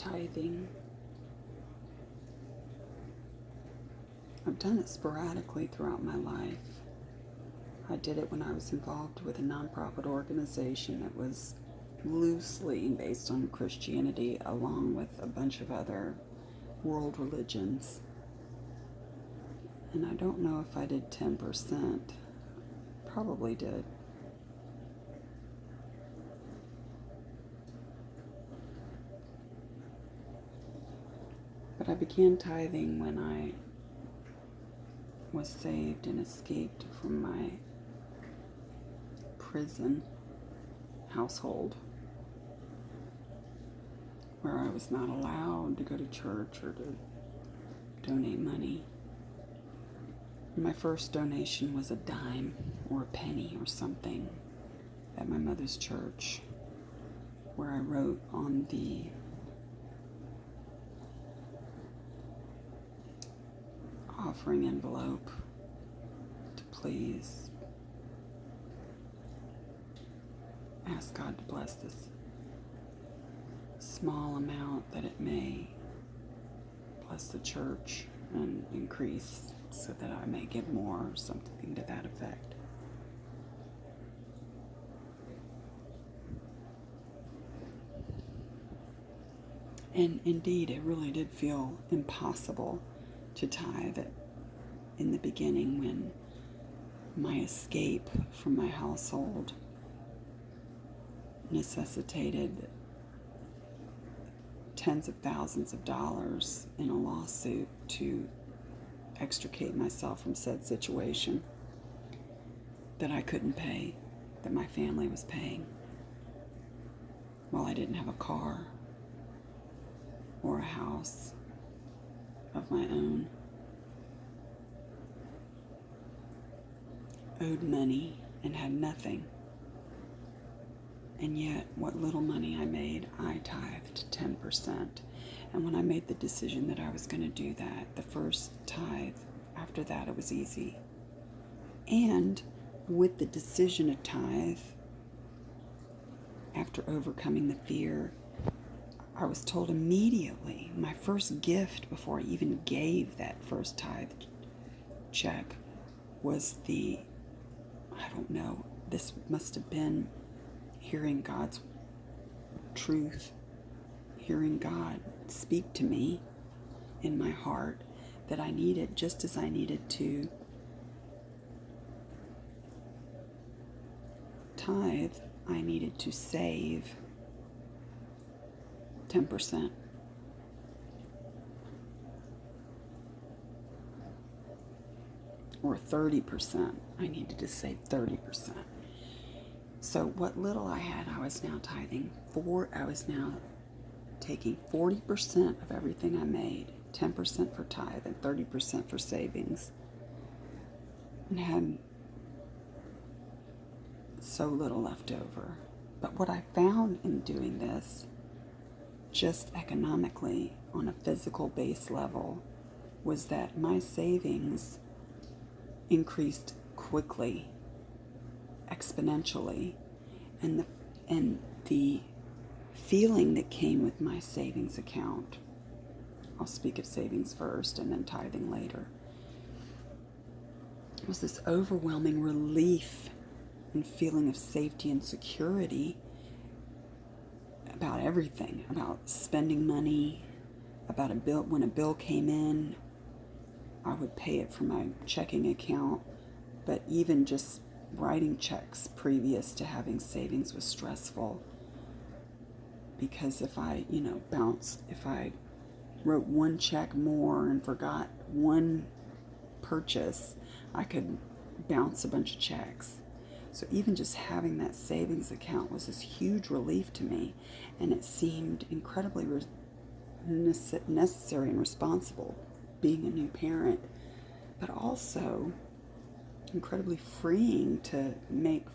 tithing. I've done it sporadically throughout my life. I did it when I was involved with a nonprofit organization that was loosely based on Christianity, along with a bunch of other world religions. And I don't know if I did 10%. Probably did. But I began tithing when I was saved and escaped from my prison household, where I was not allowed to go to church or to donate money. My first donation was a dime or a penny or something at my mother's church, where I wrote on the offering envelope to please ask God to bless this small amount, that it may bless the church and increase so that I may give more, or something to that effect. And indeed, it really did feel impossible to tithe in the beginning, when my escape from my household necessitated tens of thousands of dollars in a lawsuit to extricate myself from said situation that I couldn't pay, that my family was paying, while I didn't have a car or a house of my own. Owed money and had nothing. And yet, what little money I made, I tithed 10%. And when I made the decision that I was going to do that, the first tithe, after that it was easy. And with the decision to tithe, after overcoming the fear, I was told immediately, my first gift before I even gave that first tithe check was this must have been hearing God's truth, hearing God speak to me in my heart, that I needed, just as I needed to tithe, I needed to save 10%. Or 30%. I needed to save 30%. So what little I had, I was now tithing I was now taking 40% of everything I made, 10% for tithe and 30% for savings, and had so little left over. But what I found in doing this, just economically on a physical base level, was that my savings increased quickly, exponentially, and the feeling that came with my savings account, I'll speak of savings first and then tithing later, was this overwhelming relief and feeling of safety and security about everything, about spending money, about a bill. When a bill came in, I would pay it from my checking account, but even just writing checks previous to having savings was stressful, because if I wrote one check more and forgot one purchase, I could bounce a bunch of checks. So even just having that savings account was this huge relief to me, and it seemed incredibly necessary and responsible, being a new parent, but also incredibly freeing to make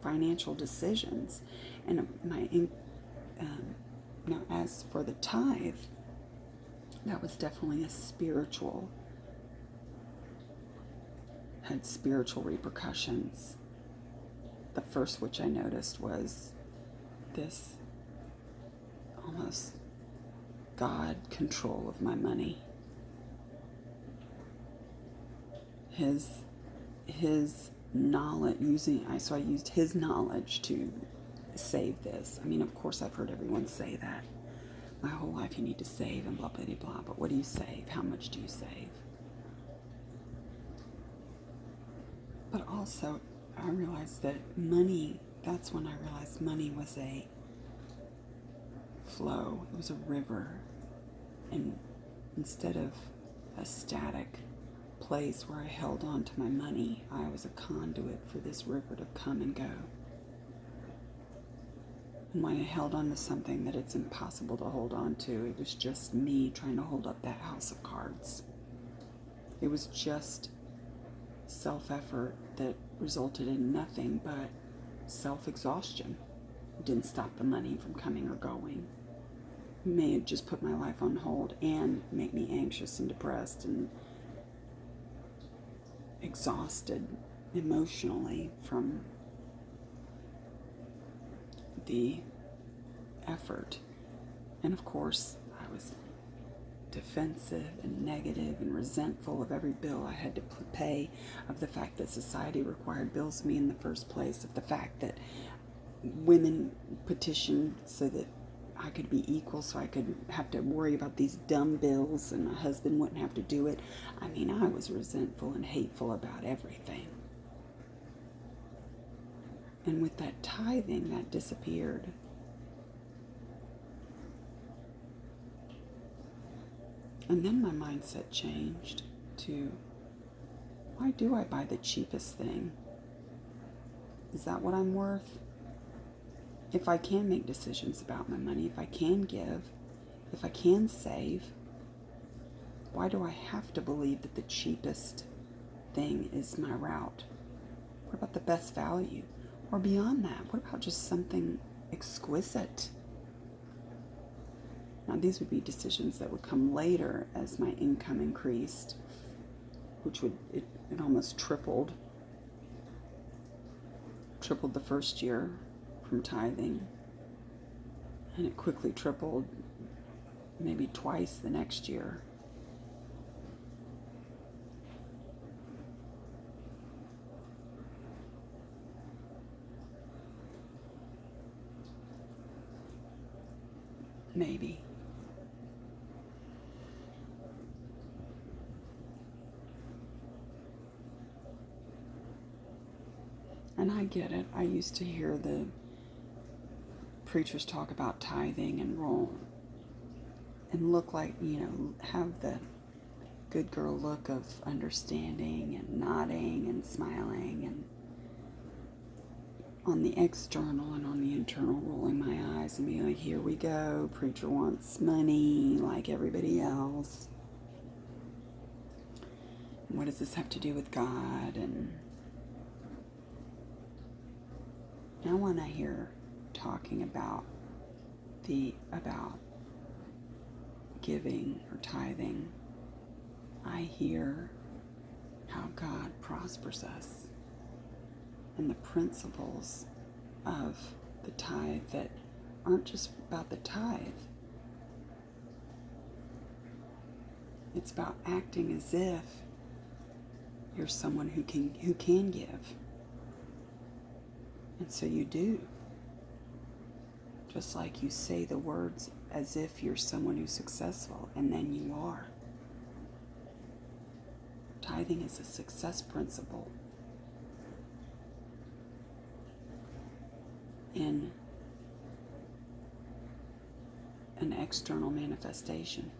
financial decisions. And now, as for the tithe, that was definitely had spiritual repercussions. The first which I noticed was this almost God control of my money. His knowledge, so I used his knowledge to save this. I mean, of course, I've heard everyone say that. My whole life you need to save and blah, blah, blah, blah. But what do you save? How much do you save? But also, I realized that money, that's when I realized money was a flow. It was a river. And instead of a static place where I held on to my money, I was a conduit for this river to come and go. And when I held on to something that it's impossible to hold on to, it was just me trying to hold up that house of cards. It was just self-effort that resulted in nothing but self-exhaustion. It didn't stop the money from coming or going. It may have just put my life on hold and make me anxious and depressed and exhausted emotionally from the effort. And of course, I was defensive and negative and resentful of every bill I had to pay, of the fact that society required bills of me in the first place, of the fact that women petitioned so that I could be equal, so I could have to worry about these dumb bills and my husband wouldn't have to do it. I mean, I was resentful and hateful about everything. And with that tithing, that disappeared. And then my mindset changed to, why do I buy the cheapest thing? Is that what I'm worth? If I can make decisions about my money, if I can give, if I can save, why do I have to believe that the cheapest thing is my route? What about the best value? Or beyond that, what about just something exquisite? Now, these would be decisions that would come later as my income increased, which it almost tripled the first year from tithing, and it quickly tripled maybe twice the next year. Maybe. And I get it. I used to hear the preachers talk about tithing and roll and look like, have the good girl look of understanding and nodding and smiling, and on the external and on the internal rolling my eyes and be like, here we go, preacher wants money like everybody else. And what does this have to do with God? And now when I hear talking about giving or tithing, I hear how God prospers us and the principles of the tithe that aren't just about the tithe. It's about acting as if you're someone who can give. And so you do. Just like you say the words as if you're someone who's successful, and then you are. Tithing is a success principle in an external manifestation.